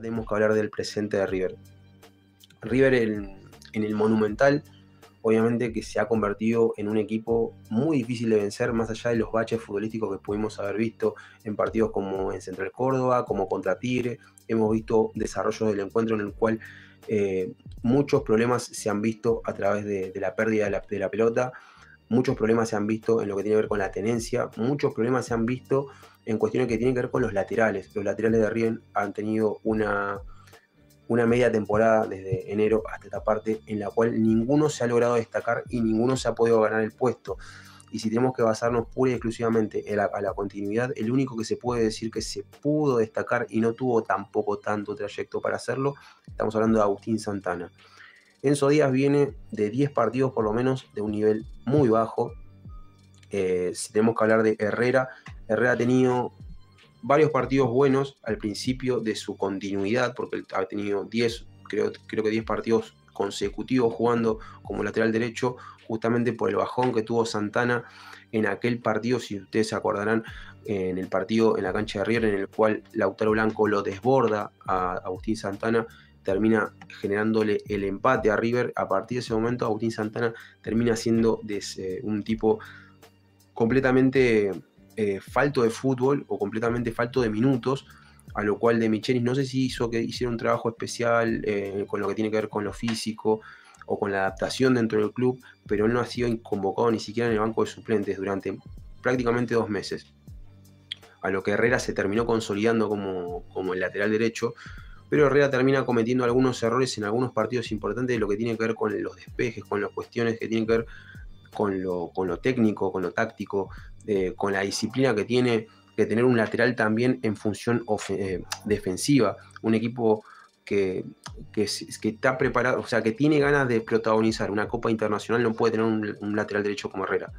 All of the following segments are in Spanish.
Tenemos que hablar del presente de River. River en el Monumental, obviamente que se ha convertido en un equipo muy difícil de vencer, más allá de los baches futbolísticos que pudimos haber visto en partidos como en Central Córdoba, como contra Tigre. Hemos visto desarrollos del encuentro en el cual muchos problemas se han visto a través de la pérdida de la pelota, muchos problemas se han visto en lo que tiene que ver con la tenencia, muchos problemas se han visto en cuestiones que tienen que ver con los laterales. Los laterales de River han tenido una media temporada desde enero hasta esta parte en la cual ninguno se ha logrado destacar y ninguno se ha podido ganar el puesto. Y si tenemos que basarnos pura y exclusivamente a la continuidad, el único que se puede decir que se pudo destacar y no tuvo tampoco tanto trayecto para hacerlo, estamos hablando de Agustín Santana. Enzo Díaz viene de 10 partidos por lo menos de un nivel muy bajo. Si tenemos que hablar de Herrera, Herrera ha tenido varios partidos buenos al principio de su continuidad, porque él ha tenido 10, creo que 10 partidos consecutivos jugando como lateral derecho, justamente por el bajón que tuvo Santana en aquel partido, si ustedes se acordarán, en el partido en la cancha de River, en el cual Lautaro Blanco lo desborda a Agustín Santana, termina generándole el empate a River. A partir de ese momento, Agustín Santana termina siendo un tipo completamente falto de fútbol o completamente falto de minutos, a lo cual De Michelis no sé si hizo que hiciera un trabajo especial con lo que tiene que ver con lo físico o con la adaptación dentro del club, pero él no ha sido convocado ni siquiera en el banco de suplentes durante prácticamente 2 meses, a lo que Herrera se terminó consolidando como el lateral derecho, pero Herrera termina cometiendo algunos errores en algunos partidos importantes de lo que tiene que ver con los despejes, con las cuestiones que tienen que ver con lo técnico, con lo táctico, con la disciplina que tiene que tener un lateral también en función defensiva. Un equipo que está preparado, o sea, que tiene ganas de protagonizar una Copa Internacional, no puede tener un lateral derecho como Herrera.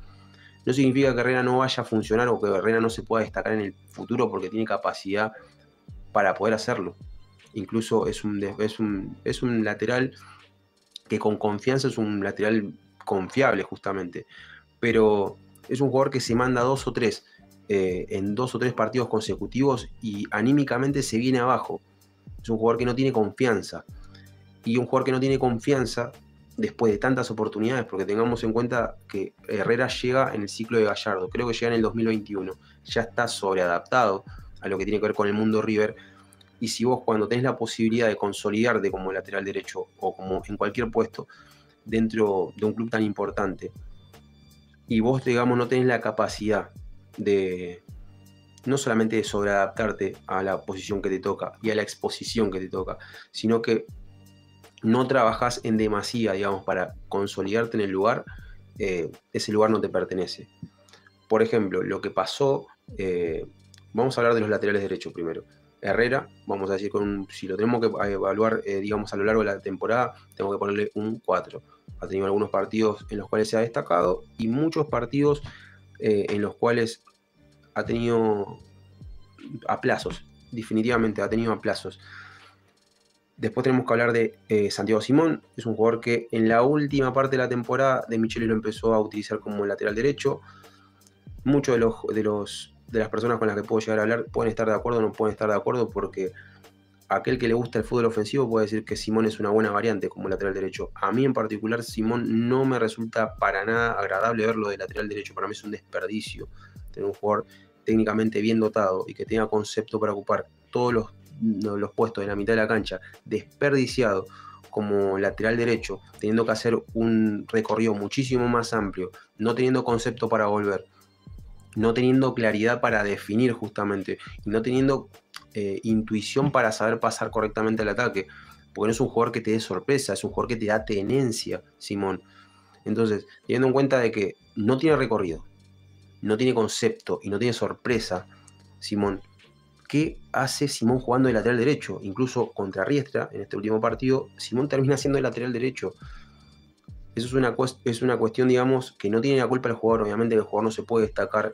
No significa que Herrera no vaya a funcionar o que Herrera no se pueda destacar en el futuro, porque tiene capacidad para poder hacerlo. Incluso es un lateral que con confianza es un lateral confiable justamente, pero es un jugador que se manda 2 o 3 en 2 o 3 partidos consecutivos y anímicamente se viene abajo. Es un jugador que no tiene confianza, y un jugador que no tiene confianza después de tantas oportunidades, porque tengamos en cuenta que Herrera llega en el ciclo de Gallardo, creo que llega en el 2021, ya está sobreadaptado a lo que tiene que ver con el mundo River. Y si vos, cuando tenés la posibilidad de consolidarte como lateral derecho o como en cualquier puesto dentro de un club tan importante, y vos, digamos, no tenés la capacidad de no solamente de sobreadaptarte a la posición que te toca y a la exposición que te toca, sino que no trabajás en demasía, digamos, para consolidarte en el lugar, ese lugar no te pertenece. Por ejemplo, lo que pasó, vamos a hablar de los laterales derechos primero. Herrera, vamos a decir, si lo tenemos que evaluar, digamos, a lo largo de la temporada, tengo que ponerle un 4. Ha tenido algunos partidos en los cuales se ha destacado y muchos partidos en los cuales ha tenido aplazos, definitivamente ha tenido aplazos. Después tenemos que hablar de Santiago Simón, es un jugador que en la última parte de la temporada De Michelis lo empezó a utilizar como lateral derecho. Muchos de las personas con las que puedo llegar a hablar pueden estar de acuerdo o no pueden estar de acuerdo, porque aquel que le gusta el fútbol ofensivo puede decir que Simón es una buena variante como lateral derecho. A mí en particular Simón no me resulta para nada agradable verlo de lateral derecho. Para mí es un desperdicio tener un jugador técnicamente bien dotado y que tenga concepto para ocupar todos los puestos de la mitad de la cancha, desperdiciado como lateral derecho, teniendo que hacer un recorrido muchísimo más amplio, no teniendo concepto para volver, no teniendo claridad para definir justamente, y no teniendo intuición para saber pasar correctamente al ataque, porque no es un jugador que te dé sorpresa, es un jugador que te da tenencia, Simón. Entonces, teniendo en cuenta de que no tiene recorrido, no tiene concepto y no tiene sorpresa, Simón, ¿qué hace Simón jugando de lateral derecho? Incluso contra Riestra, en este último partido, Simón termina siendo el lateral derecho. Eso es una cuestión, digamos, que no tiene la culpa el jugador. Obviamente el jugador no se puede destacar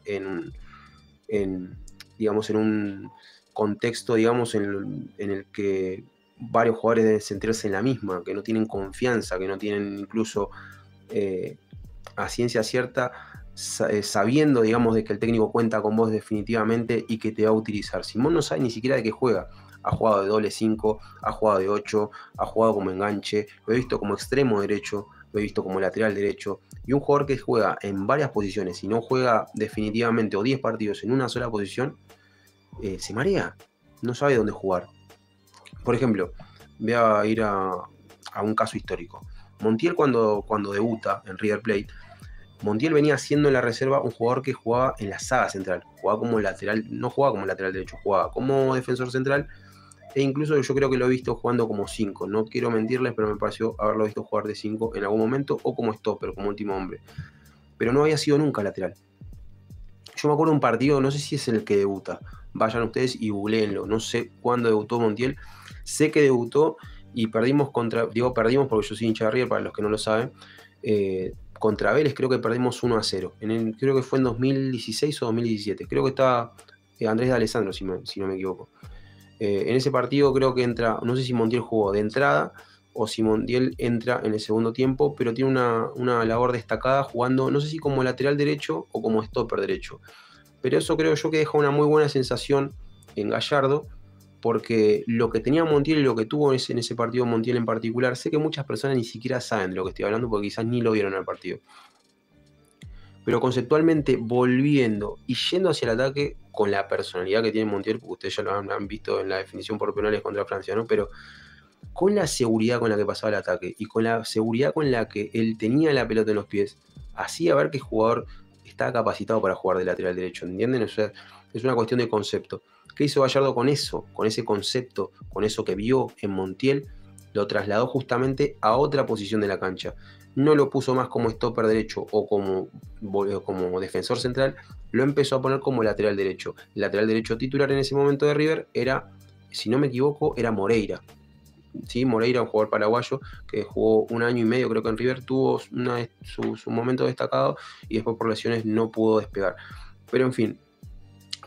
digamos, en un contexto, digamos, en el que varios jugadores deben sentirse en la misma, que no tienen confianza, que no tienen incluso a ciencia cierta sabiendo, digamos, de que el técnico cuenta con vos definitivamente y que te va a utilizar. Simón no sabe ni siquiera de qué juega. Ha jugado de doble 5, ha jugado de 8, ha jugado como enganche, lo he visto como extremo derecho, lo he visto como lateral derecho. Y un jugador que juega en varias posiciones y no juega definitivamente o 10 partidos en una sola posición, se marea, no sabe dónde jugar. Por ejemplo, voy a ir a un caso histórico. Montiel cuando debuta en River Plate, Montiel venía siendo en la reserva un jugador que jugaba en la saga central, jugaba como lateral, no jugaba como lateral derecho, jugaba como defensor central, e incluso yo creo que lo he visto jugando como 5, no quiero mentirles, pero me pareció haberlo visto jugar de 5 en algún momento, o como stopper, como último hombre, pero no había sido nunca lateral. Yo me acuerdo de un partido, no sé si es el que debuta, vayan ustedes y googleenlo, no sé cuándo debutó Montiel, sé que debutó y perdimos perdimos porque yo soy hincha de River, para los que no lo saben, contra Vélez creo que perdimos 1-0, creo que fue en 2016 o 2017, creo que estaba Andrés de Alessandro, si no me equivoco. En ese partido creo que entra, no sé si Montiel jugó de entrada o si Montiel entra en el segundo tiempo, pero tiene una labor destacada jugando, no sé si como lateral derecho o como stopper derecho. Pero eso creo yo que deja una muy buena sensación en Gallardo, porque lo que tenía Montiel y lo que tuvo en ese partido Montiel en particular, sé que muchas personas ni siquiera saben de lo que estoy hablando porque quizás ni lo vieron en el partido. Pero conceptualmente volviendo y yendo hacia el ataque con la personalidad que tiene Montiel, porque ustedes ya lo han visto en la definición por penales contra Francia, ¿no? Pero con la seguridad con la que pasaba el ataque y con la seguridad con la que él tenía la pelota en los pies, hacía ver que el jugador estaba capacitado para jugar de lateral derecho, ¿entienden? O sea, es una cuestión de concepto. ¿Qué hizo Gallardo con eso? Con ese concepto, con eso que vio en Montiel, lo trasladó justamente a otra posición de la cancha. No lo puso más como stopper derecho o como defensor central, lo empezó a poner como lateral derecho. El lateral derecho titular en ese momento de River era, si no me equivoco, era Moreira. ¿Sí? Moreira, un jugador paraguayo que jugó 1 año y medio, creo que en River, tuvo su momento destacado y después por lesiones no pudo despegar. Pero en fin,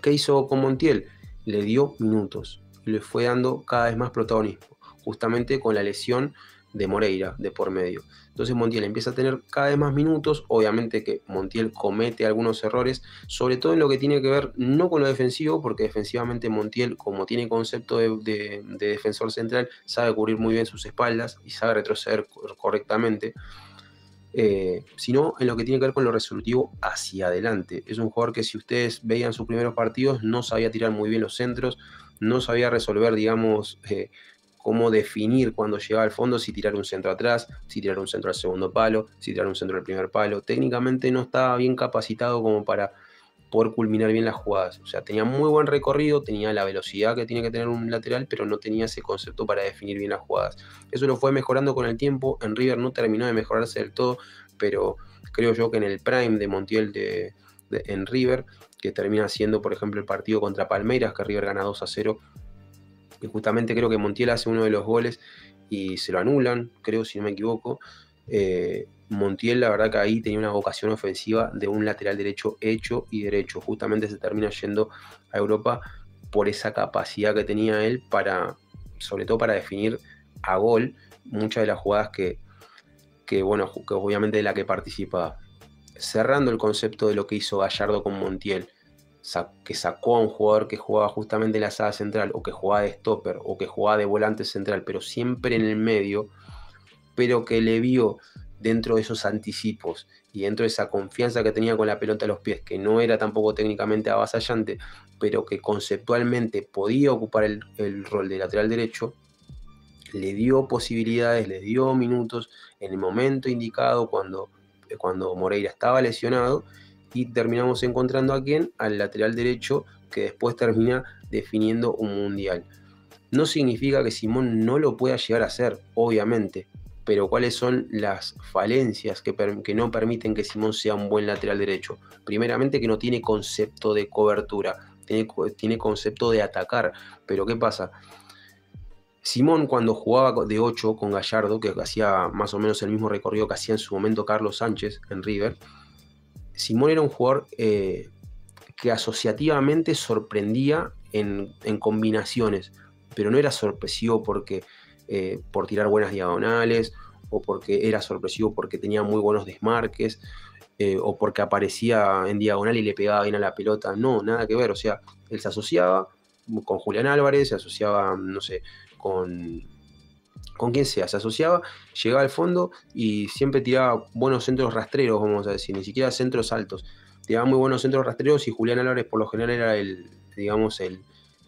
¿qué hizo con Montiel? Le dio minutos, le fue dando cada vez más protagonismo, justamente con la lesión de Moreira de por medio. Entonces Montiel empieza a tener cada vez más minutos, obviamente que Montiel comete algunos errores, sobre todo en lo que tiene que ver no con lo defensivo, porque defensivamente Montiel, como tiene concepto de defensor central, sabe cubrir muy bien sus espaldas y sabe retroceder correctamente, sino en lo que tiene que ver con lo resolutivo hacia adelante. Es un jugador que, si ustedes veían sus primeros partidos, no sabía tirar muy bien los centros, no sabía resolver, digamos, cómo definir cuando llegaba al fondo, si tirar un centro atrás, si tirar un centro al segundo palo, si tirar un centro al primer palo. Técnicamente no estaba bien capacitado como para poder culminar bien las jugadas. O sea, tenía muy buen recorrido, tenía la velocidad que tiene que tener un lateral, pero no tenía ese concepto para definir bien las jugadas. Eso lo fue mejorando con el tiempo. En River no terminó de mejorarse del todo, pero creo yo que en el prime de Montiel en River, que termina siendo, por ejemplo, el partido contra Palmeiras, que River gana 2-0, y justamente creo que Montiel hace uno de los goles y se lo anulan, creo, si no me equivoco. Montiel, la verdad que ahí tenía una vocación ofensiva de un lateral derecho hecho y derecho. Justamente se termina yendo a Europa por esa capacidad que tenía él para, sobre todo para definir a gol muchas de las jugadas que obviamente de la que participaba. Cerrando el concepto de lo que hizo Gallardo con Montiel, que sacó a un jugador que jugaba justamente en la saga central, o que jugaba de stopper, o que jugaba de volante central, pero siempre en el medio, pero que le vio dentro de esos anticipos y dentro de esa confianza que tenía con la pelota a los pies, que no era tampoco técnicamente avasallante, pero que conceptualmente podía ocupar el rol de lateral derecho, le dio posibilidades, le dio minutos en el momento indicado cuando Moreira estaba lesionado, y terminamos encontrando a quién, al lateral derecho, que después termina definiendo un mundial. No significa que Simón no lo pueda llegar a hacer, obviamente, pero ¿cuáles son las falencias que no permiten que Simón sea un buen lateral derecho? Primeramente, que no tiene concepto de cobertura, tiene concepto de atacar. Pero ¿qué pasa? Simón, cuando jugaba de 8 con Gallardo, que hacía más o menos el mismo recorrido que hacía en su momento Carlos Sánchez en River, Simón era un jugador que asociativamente sorprendía en combinaciones, pero no era sorpresivo por tirar buenas diagonales, o porque era sorpresivo porque tenía muy buenos desmarques. o porque aparecía en diagonal y le pegaba bien a la pelota. No, nada que ver. O sea, él se asociaba con Julián Álvarez, se asociaba, no sé, con quien sea, se asociaba, llegaba al fondo y siempre tiraba buenos centros rastreros, vamos a decir, ni siquiera centros altos. Tiraba muy buenos centros rastreros y Julián Álvarez por lo general era digamos, el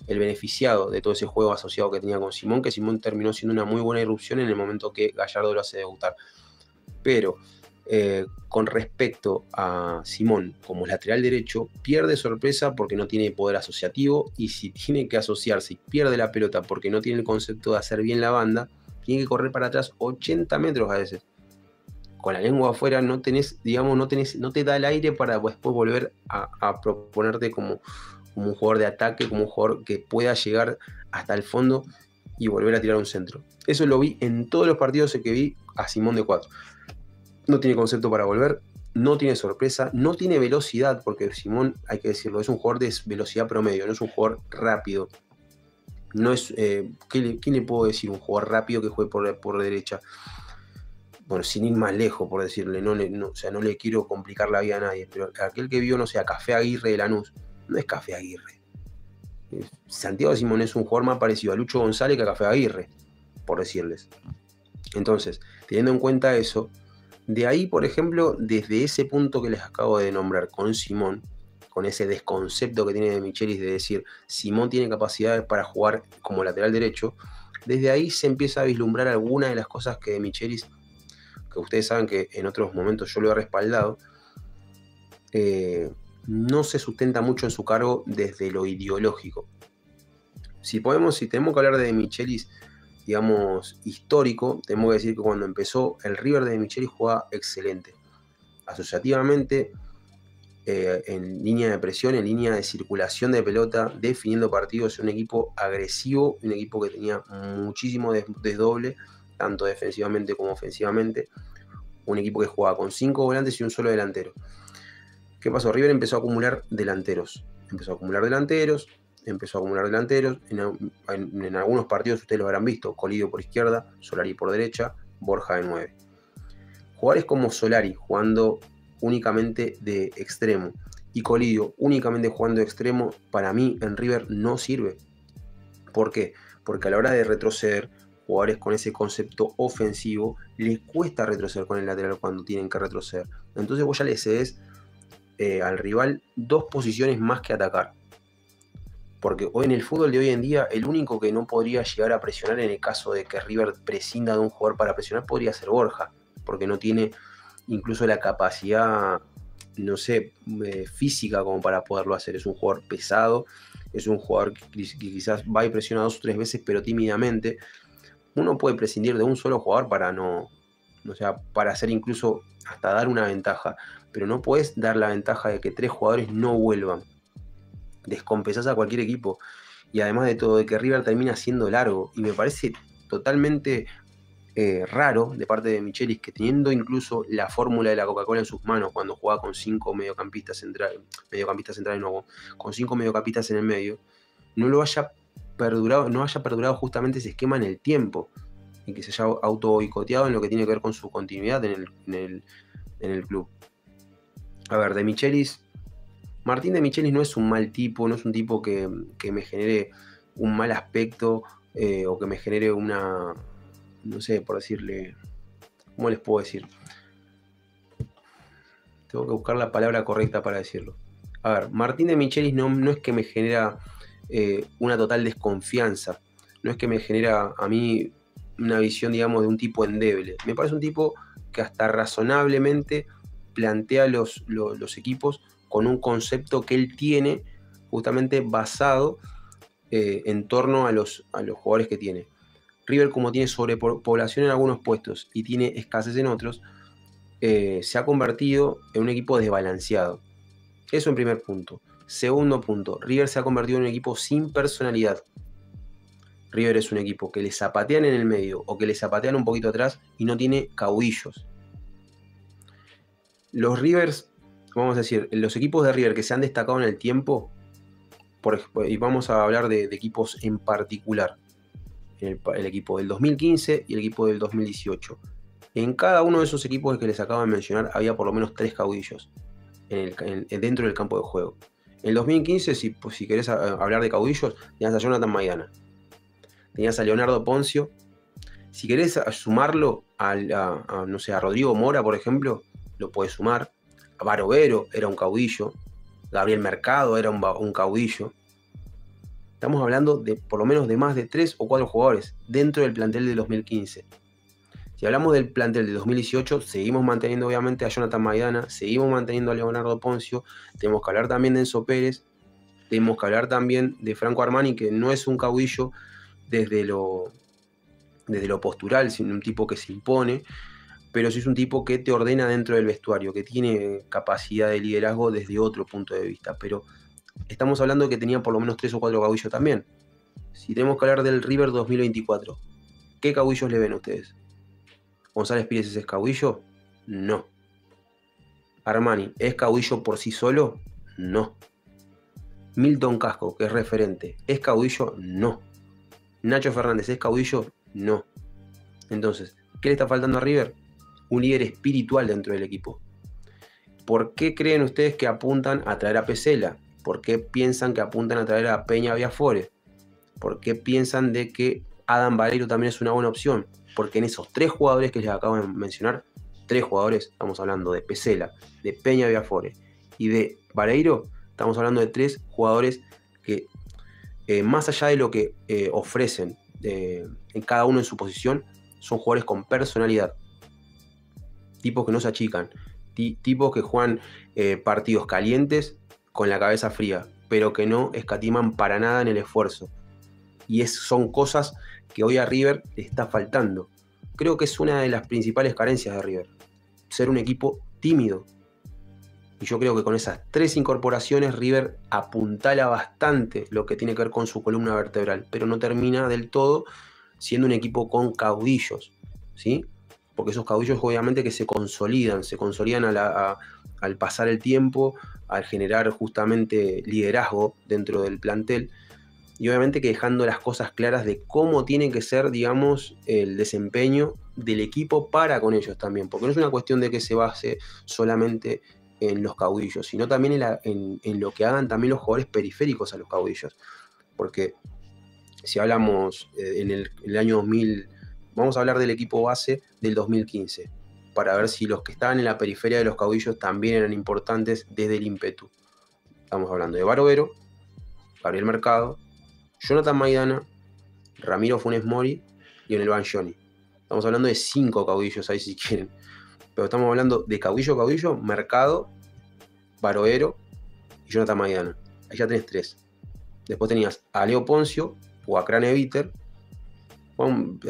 beneficiado de todo ese juego asociado que tenía con Simón, que Simón terminó siendo una muy buena irrupción en el momento que Gallardo lo hace debutar. Pero con respecto a Simón como lateral derecho, pierde sorpresa porque no tiene poder asociativo, y si tiene que asociarse y pierde la pelota porque no tiene el concepto de hacer bien la banda, tiene que correr para atrás 80 metros a veces. Con la lengua afuera no tenés, digamos, no te da el aire para después volver a proponerte como un jugador de ataque, como un jugador que pueda llegar hasta el fondo y volver a tirar un centro. Eso lo vi en todos los partidos que vi a Simón de 4. No tiene concepto para volver, no tiene sorpresa, no tiene velocidad, porque Simón, hay que decirlo, es un jugador de velocidad promedio, no es un jugador rápido. No es, ¿quién le puedo decir? Un jugador rápido que juegue por derecha. Bueno, sin ir más lejos, por decirle, o sea, no le quiero complicar la vida a nadie, pero aquel que vio, no sé, a Café Aguirre de Lanús, no es Café Aguirre. Santiago Simón es un jugador más parecido a Lucho González que a Café Aguirre, por decirles. Entonces, teniendo en cuenta eso, de ahí, por ejemplo, desde ese punto que les acabo de nombrar con Simón, con ese desconcepto que tiene de Michelis de decir Simón tiene capacidades para jugar como lateral derecho, desde ahí se empieza a vislumbrar alguna de las cosas que de Michelis, que ustedes saben que en otros momentos yo lo he respaldado, no se sustenta mucho en su cargo desde lo ideológico. Si tenemos que hablar de Michelis, digamos, histórico, tenemos que decir que cuando empezó el River de Michelis jugaba excelente. Asociativamente, en línea de presión, en línea de circulación de pelota, definiendo partidos, un equipo agresivo, un equipo que tenía muchísimo desdoble, tanto defensivamente como ofensivamente, un equipo que jugaba con 5 volantes y un solo delantero. ¿Qué pasó? River empezó a acumular delanteros, en algunos partidos ustedes lo habrán visto: Colidio por izquierda, Solari por derecha, Borja de 9. Jugadores como Solari jugando únicamente de extremo y Colidio únicamente jugando de extremo, para mí en River no sirve. ¿Por qué? Porque a la hora de retroceder, jugadores con ese concepto ofensivo les cuesta retroceder con el lateral cuando tienen que retroceder. Entonces vos ya le cedes al rival 2 posiciones más que atacar. Porque hoy en el fútbol de hoy en día, el único que no podría llegar a presionar en el caso de que River prescinda de un jugador para presionar podría ser Borja, porque no tiene incluso la capacidad, no sé, física como para poderlo hacer. Es un jugador pesado, es un jugador que quizás va y presiona 2 o 3 veces, pero tímidamente. Uno puede prescindir de un solo jugador para para hacer incluso hasta dar una ventaja, pero no puedes dar la ventaja de que 3 jugadores no vuelvan. Descompensás a cualquier equipo, y además de todo, de que River termina siendo largo, y me parece totalmente raro de parte de Michelis que, teniendo incluso la fórmula de la Coca-Cola en sus manos cuando juega con 5 mediocampistas centrales no, con 5 mediocampistas en el medio, no haya perdurado justamente ese esquema en el tiempo, y que se haya auto boicoteado en lo que tiene que ver con su continuidad en el club. A ver, de Michelis, Martín de Michelis no es un mal tipo, no es un tipo que me genere un mal aspecto, o que me genere una, no sé, por decirle, ¿cómo les puedo decir? Tengo que buscar la palabra correcta para decirlo. A ver, Martín de Michelis no es que me genera una total desconfianza, no es que me genera a mí una visión, digamos, de un tipo endeble. Me parece un tipo que hasta razonablemente plantea los equipos con un concepto que él tiene justamente basado en torno a los jugadores que tiene. River, como tiene sobrepoblación en algunos puestos y tiene escasez en otros, se ha convertido en un equipo desbalanceado. Eso en primer punto. Segundo punto, River se ha convertido en un equipo sin personalidad. River es un equipo que le zapatean en el medio o que le zapatean un poquito atrás y no tiene caudillos. Los Rivers, vamos a decir, los equipos de River que se han destacado en el tiempo, y vamos a hablar de equipos en particular, el equipo del 2015 y el equipo del 2018. En cada uno de esos equipos que les acabo de mencionar había por lo menos 3 caudillos dentro del campo de juego. En el 2015, si querés hablar de caudillos, tenías a Jonathan Maidana, tenías a Leonardo Poncio. Si querés sumarlo no sé, a Rodrigo Mora, por ejemplo, lo podés sumar. A Barovero era un caudillo. Gabriel Mercado era un caudillo. Estamos hablando de por lo menos de más de 3 o 4 jugadores dentro del plantel de 2015. Si hablamos del plantel de 2018, seguimos manteniendo obviamente a Jonathan Maidana, seguimos manteniendo a Leonardo Poncio, tenemos que hablar también de Enzo Pérez, tenemos que hablar también de Franco Armani, que no es un caudillo desde lo postural, sino un tipo que se impone, pero sí es un tipo que te ordena dentro del vestuario, que tiene capacidad de liderazgo desde otro punto de vista. Pero estamos hablando de que tenía por lo menos 3 o 4 caudillos también. Si tenemos que hablar del River 2024, ¿qué caudillos le ven ustedes? ¿González Pires es caudillo? No. ¿Armani es caudillo por sí solo? No. ¿Milton Casco, que es referente, es caudillo? No. ¿Nacho Fernández es caudillo? No. Entonces, ¿qué le está faltando a River? Un líder espiritual dentro del equipo. ¿Por qué creen ustedes que apuntan a traer a Pesela? ¿Por qué piensan que apuntan a traer a Peña Viafore? ¿Por qué piensan de que Adam Vareiro también es una buena opción? Porque en esos 3 jugadores que les acabo de mencionar, 3 jugadores, estamos hablando de Pesela, de Peña Viafore y de Vareiro, estamos hablando de 3 jugadores que, más allá de lo que ofrecen en cada uno en su posición, son jugadores con personalidad, tipos que no se achican, tipos que juegan partidos calientes con la cabeza fría, pero que no escatiman para nada en el esfuerzo. Y son cosas que hoy a River le está faltando. Creo que es una de las principales carencias de River, ser un equipo tímido. Y yo creo que con esas 3 incorporaciones River apuntala bastante lo que tiene que ver con su columna vertebral, pero no termina del todo siendo un equipo con caudillos, ¿sí? Porque esos caudillos obviamente que se consolidan al pasar el tiempo, al generar justamente liderazgo dentro del plantel, y obviamente que dejando las cosas claras de cómo tiene que ser, digamos, el desempeño del equipo para con ellos también, porque no es una cuestión de que se base solamente en los caudillos, sino también en lo que hagan también los jugadores periféricos a los caudillos, porque si hablamos en el año 2000, vamos a hablar del equipo base del 2015, para ver si los que estaban en la periferia de los caudillos también eran importantes desde el ímpetu. Estamos hablando de Barovero, Gabriel Mercado, Jonathan Maidana, Ramiro Funes Mori y Lionel Banchoni. Estamos hablando de 5 caudillos ahí si quieren. Pero estamos hablando de caudillo, Mercado, Barovero y Jonathan Maidana. Ahí ya tenés 3. Después tenías a Leo Poncio o a Craneviter.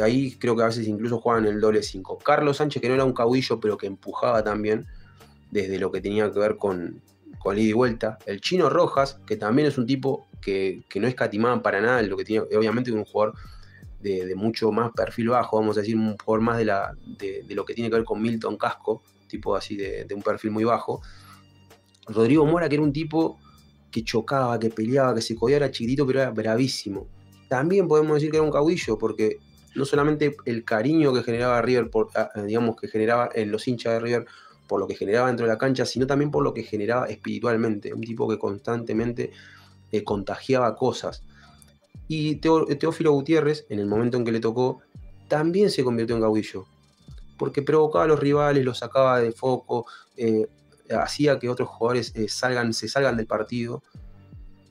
Ahí creo que a veces incluso jugaban el doble 5. Carlos Sánchez, que no era un caudillo, pero que empujaba también desde lo que tenía que ver con ida y vuelta. El Chino Rojas, que también es un tipo que no escatimaba para nada lo que tiene, obviamente un jugador de mucho más perfil bajo, vamos a decir, un jugador más de lo que tiene que ver con Milton Casco, tipo así de un perfil muy bajo. Rodrigo Mora, que era un tipo que chocaba, que peleaba, que se codía, era chiquitito, pero era bravísimo. También podemos decir que era un caudillo, porque no solamente el cariño que generaba River, digamos, que generaba en los hinchas de River, por lo que generaba dentro de la cancha, sino también por lo que generaba espiritualmente. Un tipo que constantemente contagiaba cosas. Y Teófilo Gutiérrez, en el momento en que le tocó, también se convirtió en caudillo, porque provocaba a los rivales, los sacaba de foco, hacía que otros jugadores se salgan del partido.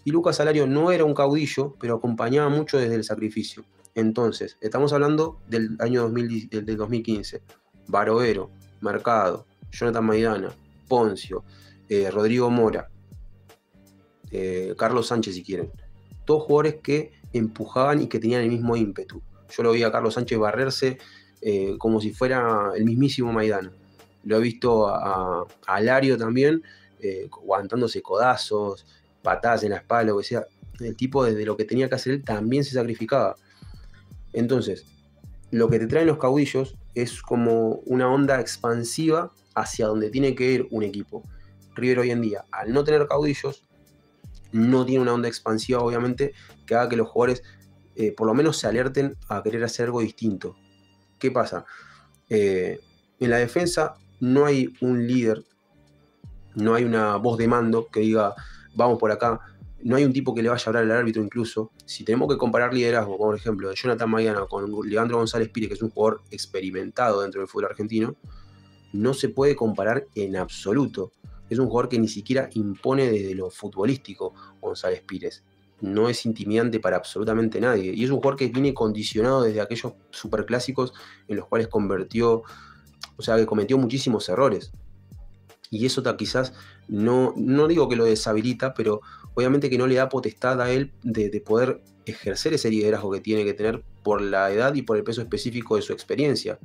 Y Lucas Alario no era un caudillo, pero acompañaba mucho desde el sacrificio. Entonces, estamos hablando del año del 2015. Barovero, Mercado, Jonathan Maidana, Poncio, Rodrigo Mora, Carlos Sánchez si quieren. Todos jugadores que empujaban y que tenían el mismo ímpetu. Yo lo vi a Carlos Sánchez barrerse como si fuera el mismísimo Maidana. Lo he visto a Alario también, aguantándose codazos, patadas en la espalda, lo que sea. El tipo, desde lo que tenía que hacer él, también se sacrificaba. Entonces, lo que te traen los caudillos es como una onda expansiva hacia donde tiene que ir un equipo. River hoy en día, al no tener caudillos, no tiene una onda expansiva, obviamente, que haga que los jugadores por lo menos se alerten a querer hacer algo distinto. ¿Qué pasa? En la defensa no hay un líder, no hay una voz de mando que diga, vamos por acá. No hay un tipo que le vaya a hablar al árbitro incluso. Si tenemos que comparar liderazgo, por ejemplo, de Jonathan Maidana con Leandro González Pires, que es un jugador experimentado dentro del fútbol argentino, no se puede comparar en absoluto. Es un jugador que ni siquiera impone desde lo futbolístico, González Pires. No es intimidante para absolutamente nadie. Y es un jugador que viene condicionado desde aquellos superclásicos en los cuales que cometió muchísimos errores. Y eso quizás no digo que lo deshabilita, pero obviamente que no le da potestad a él de poder ejercer ese liderazgo que tiene que tener por la edad y por el peso específico de su experiencia.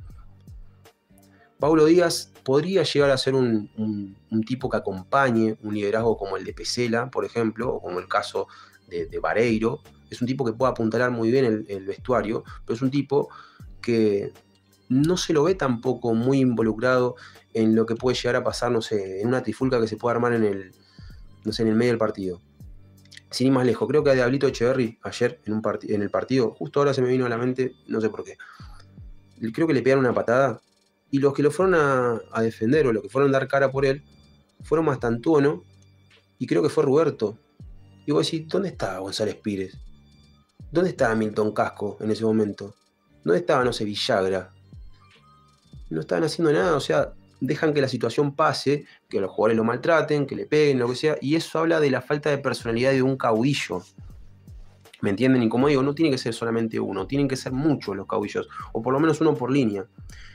Paulo Díaz podría llegar a ser un tipo que acompañe un liderazgo como el de Pesela, por ejemplo, o como el caso de Vareiro. Es un tipo que puede apuntalar muy bien el vestuario, pero es un tipo que no se lo ve tampoco muy involucrado en lo que puede llegar a pasar, no sé, en una trifulca que se puede armar en el medio del partido. Sin ir más lejos, creo que a Diablito Echeverri ayer en el partido, justo ahora se me vino a la mente, no sé por qué, creo que le pegaron una patada y los que lo fueron a defender o los que fueron a dar cara por él fueron Mastantuono y creo que fue Roberto. Y vos decís, ¿dónde estaba González Pires? ¿Dónde estaba Milton Casco en ese momento? ¿Dónde estaba, no sé, Villagra? No estaban haciendo nada, o sea, dejan que la situación pase, que los jugadores lo maltraten, que le peguen, lo que sea, y eso habla de la falta de personalidad de un caudillo. ¿Me entienden? Y como digo, no tiene que ser solamente uno, tienen que ser muchos los caudillos, o por lo menos uno por línea.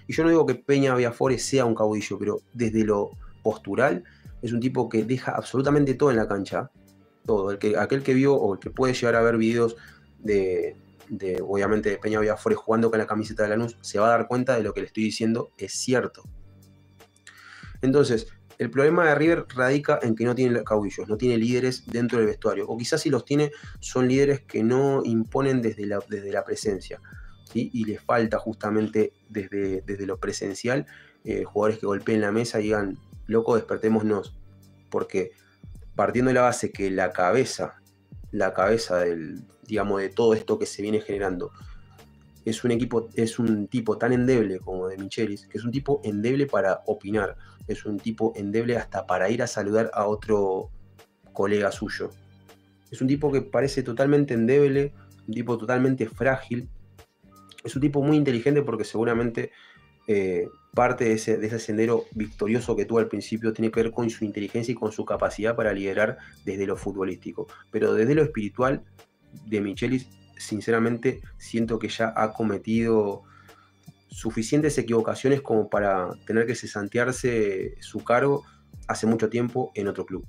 Y yo no digo que Peña Viafores sea un caudillo, pero desde lo postural es un tipo que deja absolutamente todo en la cancha. Todo. Aquel que vio o el que puede llegar a ver videos obviamente de Peña Viafores jugando con la camiseta de Lanús, se va a dar cuenta de lo que le estoy diciendo es cierto. Entonces, el problema de River radica en que no tiene caudillos, no tiene líderes dentro del vestuario, o quizás si los tiene, son líderes que no imponen desde la presencia, ¿sí? Y les falta justamente desde lo presencial jugadores que golpeen la mesa y digan, loco, despertémonos, porque partiendo de la base que la cabeza de todo esto que se viene generando, es un tipo tan endeble como De Michelis, que es un tipo endeble para opinar, es un tipo endeble hasta para ir a saludar a otro colega suyo. Es un tipo que parece totalmente endeble, un tipo totalmente frágil, es un tipo muy inteligente porque seguramente parte de ese sendero victorioso que tuvo al principio tiene que ver con su inteligencia y con su capacidad para liderar desde lo futbolístico. Pero desde lo espiritual, De Michelis, sinceramente, siento que ya ha cometido suficientes equivocaciones como para tener que cesantearse su cargo hace mucho tiempo en otro club.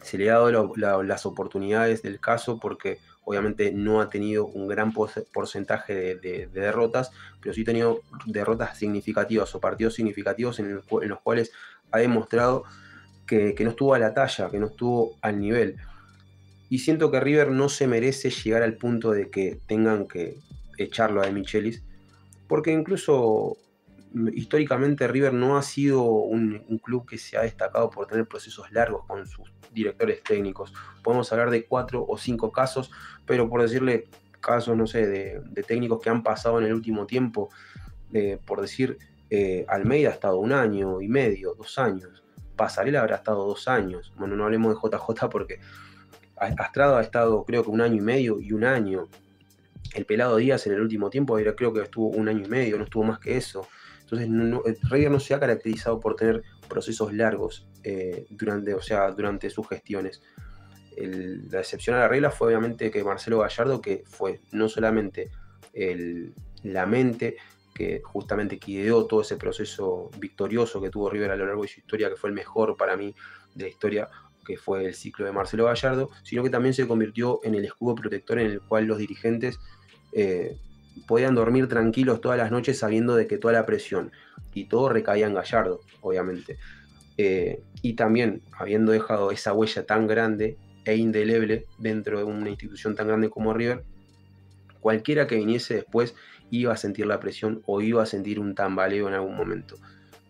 Se le ha dado las oportunidades del caso porque obviamente no ha tenido un gran porcentaje de derrotas, pero sí ha tenido derrotas significativas o partidos significativos en los cuales ha demostrado que no estuvo a la talla, que no estuvo al nivel. Y siento que River no se merece llegar al punto de que tengan que echarlo a De Michelis, porque incluso históricamente River no ha sido un club que se ha destacado por tener procesos largos con sus directores técnicos. Podemos hablar de 4 o 5 casos, pero por decirle casos, no sé, de técnicos que han pasado en el último tiempo, por decir, Almeida ha estado 1 año y medio, 2 años, Pasarela habrá estado 2 años, bueno, no hablemos de JJ porque Astrado ha estado creo que 1 año y medio y 1 año. El Pelado Díaz en el último tiempo creo que estuvo 1 año y medio, no estuvo más que eso. Entonces River no se ha caracterizado por tener procesos largos durante sus gestiones. La excepción a la regla fue obviamente que Marcelo Gallardo, que fue no solamente la mente que justamente ideó todo ese proceso victorioso que tuvo River a lo largo de su historia, que fue el mejor para mí de la historia, que fue el ciclo de Marcelo Gallardo, sino que también se convirtió en el escudo protector en el cual los dirigentes podían dormir tranquilos todas las noches sabiendo de que toda la presión y todo recaía en Gallardo, obviamente. Y también habiendo dejado esa huella tan grande e indeleble dentro de una institución tan grande como River, cualquiera que viniese después iba a sentir la presión o iba a sentir un tambaleo en algún momento.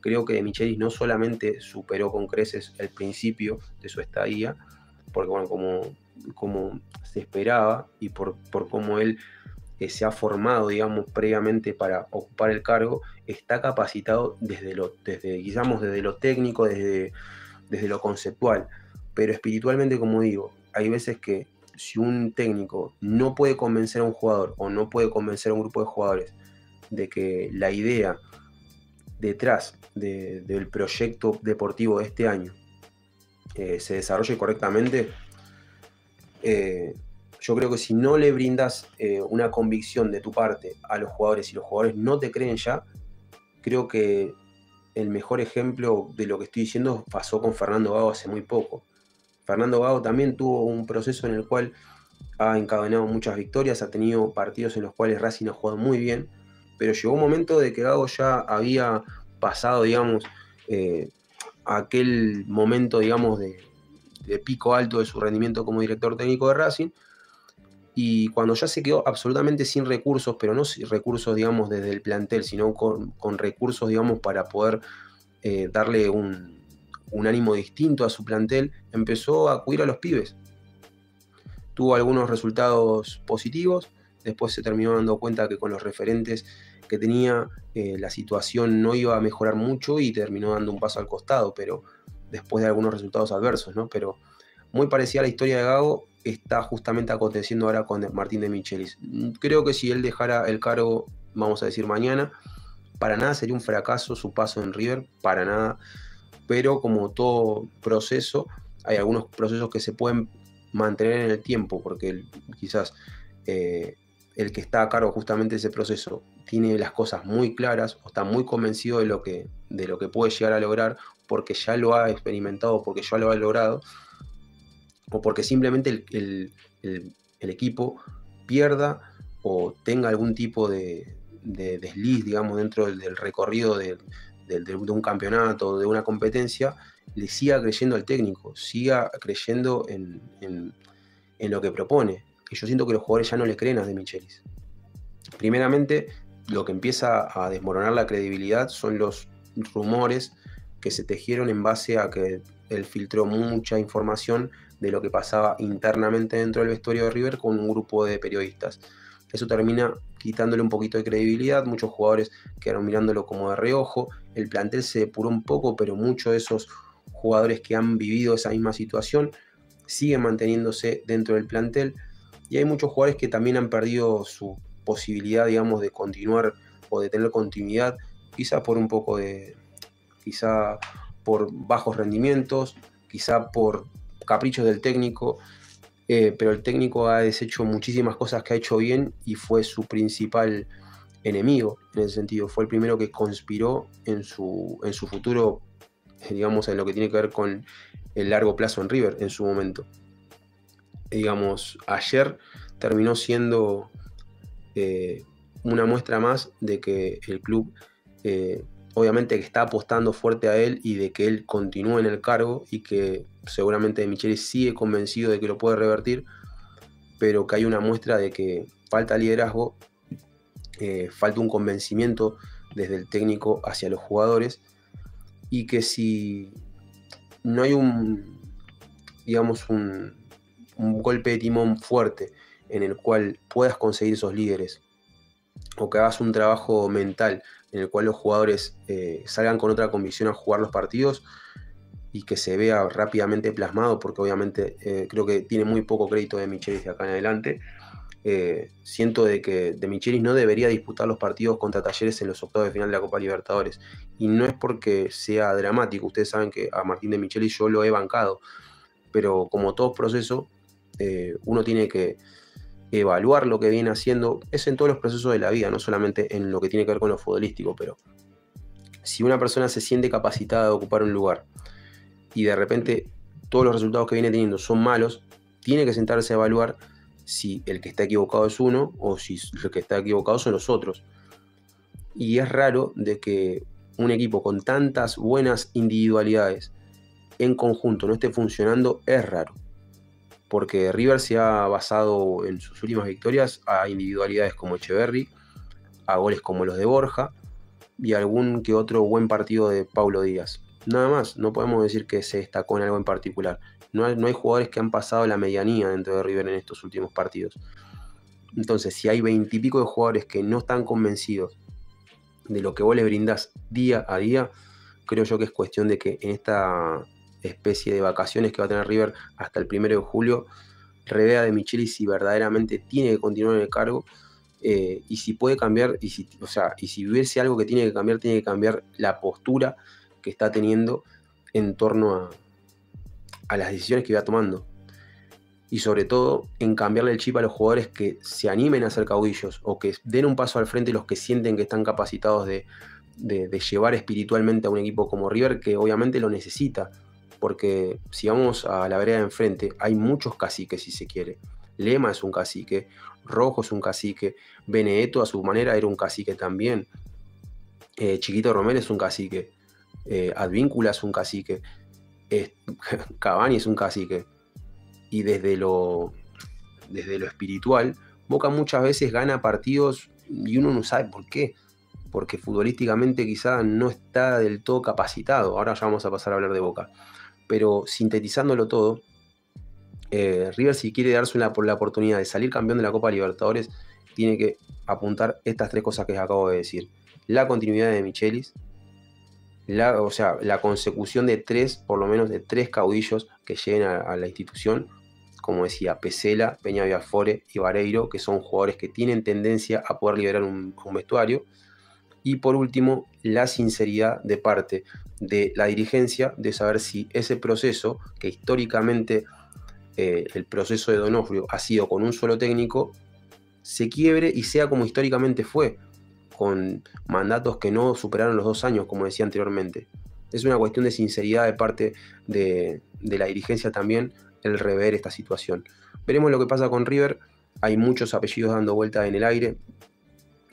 Creo que De Michelis no solamente superó con creces el principio de su estadía, porque bueno, como se esperaba y por cómo él se ha formado, digamos, previamente para ocupar el cargo, está capacitado desde lo técnico, desde lo conceptual. Pero espiritualmente, como digo, hay veces que si un técnico no puede convencer a un jugador o no puede convencer a un grupo de jugadores de que la idea detrás del proyecto deportivo de este año se desarrolle correctamente, yo creo que si no le brindas una convicción de tu parte a los jugadores y los jugadores no te creen ya, creo que el mejor ejemplo de lo que estoy diciendo pasó con Fernando Gago hace muy poco. Fernando Gago también tuvo un proceso en el cual ha encadenado muchas victorias, ha tenido partidos en los cuales Racing ha jugado muy bien, pero llegó un momento de que Gago ya había pasado, digamos, aquel momento, digamos, de pico alto de su rendimiento como director técnico de Racing, y cuando ya se quedó absolutamente sin recursos, pero no recursos, digamos, desde el plantel, sino con recursos, digamos, para poder darle un ánimo distinto a su plantel, empezó a acudir a los pibes. Tuvo algunos resultados positivos, después se terminó dando cuenta que con los referentes que tenía la situación no iba a mejorar mucho y terminó dando un paso al costado, pero después de algunos resultados adversos, ¿no? Pero muy parecida a la historia de Gago está justamente aconteciendo ahora con Martín de Michelis. Creo que si él dejara el cargo, vamos a decir mañana, para nada sería un fracaso su paso en River, para nada, pero como todo proceso, hay algunos procesos que se pueden mantener en el tiempo, porque quizás el que está a cargo justamente de ese proceso tiene las cosas muy claras o está muy convencido de lo que puede llegar a lograr, porque ya lo ha experimentado, porque ya lo ha logrado, o porque simplemente el equipo pierda o tenga algún tipo de desliz, digamos, dentro del recorrido de un campeonato, de una competencia, le siga creyendo al técnico, siga creyendo en lo que propone. Y yo siento que los jugadores ya no le creen a De Michelis. Primeramente, lo que empieza a desmoronar la credibilidad son los rumores que se tejieron en base a que él filtró mucha información de lo que pasaba internamente dentro del vestuario de River con un grupo de periodistas. Eso termina quitándole un poquito de credibilidad, muchos jugadores quedaron mirándolo como de reojo, el plantel se depuró un poco, pero muchos de esos jugadores que han vivido esa misma situación siguen manteniéndose dentro del plantel, y hay muchos jugadores que también han perdido su posibilidad, digamos, de continuar o de tener continuidad, quizá por un poco quizá por bajos rendimientos, quizá por caprichos del técnico, pero el técnico ha deshecho muchísimas cosas que ha hecho bien y fue su principal enemigo en ese sentido. Fue el primero que conspiró en su futuro, digamos, en lo que tiene que ver con el largo plazo en River en su momento. Digamos, ayer terminó siendo una muestra más de que el club obviamente que está apostando fuerte a él y de que él continúe en el cargo, y que seguramente De Michelis sigue convencido de que lo puede revertir, pero que hay una muestra de que falta liderazgo, falta un convencimiento desde el técnico hacia los jugadores, y que si no hay digamos, un golpe de timón fuerte en el cual puedas conseguir esos líderes, o que hagas un trabajo mental en el cual los jugadores salgan con otra convicción a jugar los partidos y que se vea rápidamente plasmado, porque obviamente creo que tiene muy poco crédito De Michelis de acá en adelante. Siento de que De Michelis no debería disputar los partidos contra Talleres en los octavos de final de la Copa Libertadores, y no es porque sea dramático. Ustedes saben que a Martín De Michelis yo lo he bancado, pero como todo proceso, uno tiene que evaluar lo que viene haciendo. Es en todos los procesos de la vida, no solamente en lo que tiene que ver con lo futbolístico, pero si una persona se siente capacitada de ocupar un lugar y de repente todos los resultados que viene teniendo son malos, tiene que sentarse a evaluar si el que está equivocado es uno o si el que está equivocado son los otros. Y es raro de que un equipo con tantas buenas individualidades en conjunto no esté funcionando, es raro. Porque River se ha basado en sus últimas victorias a individualidades como Echeverri, a goles como los de Borja y algún que otro buen partido de Paulo Díaz. Nada más, no podemos decir que se destacó en algo en particular. No hay jugadores que han pasado la medianía dentro de River en estos últimos partidos. Entonces, si hay 20 y pico de jugadores que no están convencidos de lo que vos les brindás día a día, creo yo que es cuestión de que en esta especie de vacaciones que va a tener River hasta el 1 de julio, revea de Michelis si verdaderamente tiene que continuar en el cargo, y si puede cambiar, y si hubiese algo que tiene que cambiar la postura que está teniendo en torno a las decisiones que va tomando. Y sobre todo en cambiarle el chip a los jugadores que se animen a ser caudillos o que den un paso al frente los que sienten que están capacitados de llevar espiritualmente a un equipo como River, que obviamente lo necesita. Porque si vamos a la vereda de enfrente, hay muchos caciques, si se quiere. Lema es un cacique, Rojo es un cacique, Benedetto a su manera era un cacique también, Chiquito Romero es un cacique, Advíncula es un cacique, Cavani es un cacique. Y desde lo espiritual, Boca muchas veces gana partidos y uno no sabe por qué. Porque futbolísticamente quizá no está del todo capacitado. Ahora ya vamos a pasar a hablar de Boca. Pero sintetizándolo todo, River, si quiere darse la oportunidad de salir campeón de la Copa Libertadores, tiene que apuntar estas 3 cosas que les acabo de decir. La continuidad de Michelis, la consecución de 3, por lo menos de 3 caudillos que lleguen a la institución, como decía, Pesela, Peña Viafore y Vareiro, que son jugadores que tienen tendencia a poder liderar un vestuario. Y por último, la sinceridad de parte de la dirigencia de saber si ese proceso, que históricamente el proceso de Donofrio ha sido con un solo técnico, se quiebre y sea como históricamente fue, con mandatos que no superaron los 2 años, como decía anteriormente. Es una cuestión de sinceridad de parte de la dirigencia también el rever esta situación. Veremos lo que pasa con River. Hay muchos apellidos dando vuelta en el aire.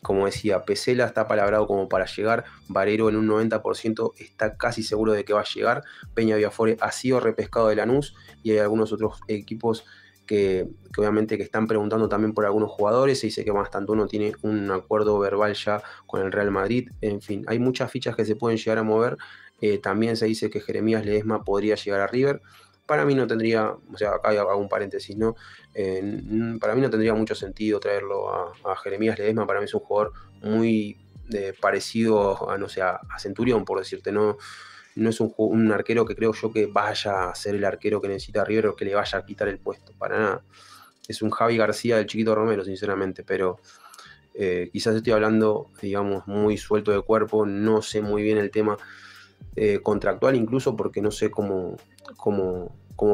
Como decía, Pesela está palabrado como para llegar, Varero en un 90% está casi seguro de que va a llegar, Peña Viafore ha sido repescado de Lanús y hay algunos otros equipos que obviamente que están preguntando también por algunos jugadores. Se dice que Mastantuono tiene un acuerdo verbal ya con el Real Madrid. En fin, hay muchas fichas que se pueden llegar a mover. También se dice que Jeremías Ledesma podría llegar a River. Para mí no tendría, o sea, acá hago un paréntesis, ¿no? Para mí no tendría mucho sentido traerlo a Jeremías Ledesma. Para mí es un jugador muy parecido a, no sé, a Centurión, por decirte, no es un arquero que creo yo que vaya a ser el arquero que necesita River o que le vaya a quitar el puesto, para nada. Es un Javi García del Chiquito Romero, sinceramente, pero quizás estoy hablando, digamos, muy suelto de cuerpo, no sé muy bien el tema contractual, incluso porque no sé cómo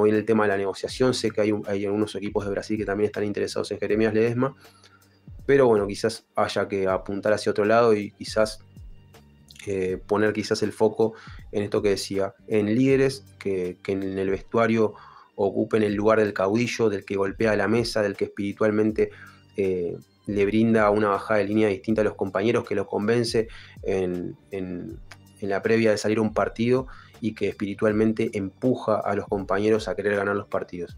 viene el tema de la negociación. Sé que hay algunos equipos de Brasil que también están interesados en Jeremías Ledesma, pero bueno, quizás haya que apuntar hacia otro lado y quizás poner quizás el foco en esto que decía, en líderes que en el vestuario ocupen el lugar del caudillo, del que golpea la mesa, del que espiritualmente le brinda una bajada de línea distinta a los compañeros, que los convence en la previa de salir a un partido y que espiritualmente empuja a los compañeros a querer ganar los partidos.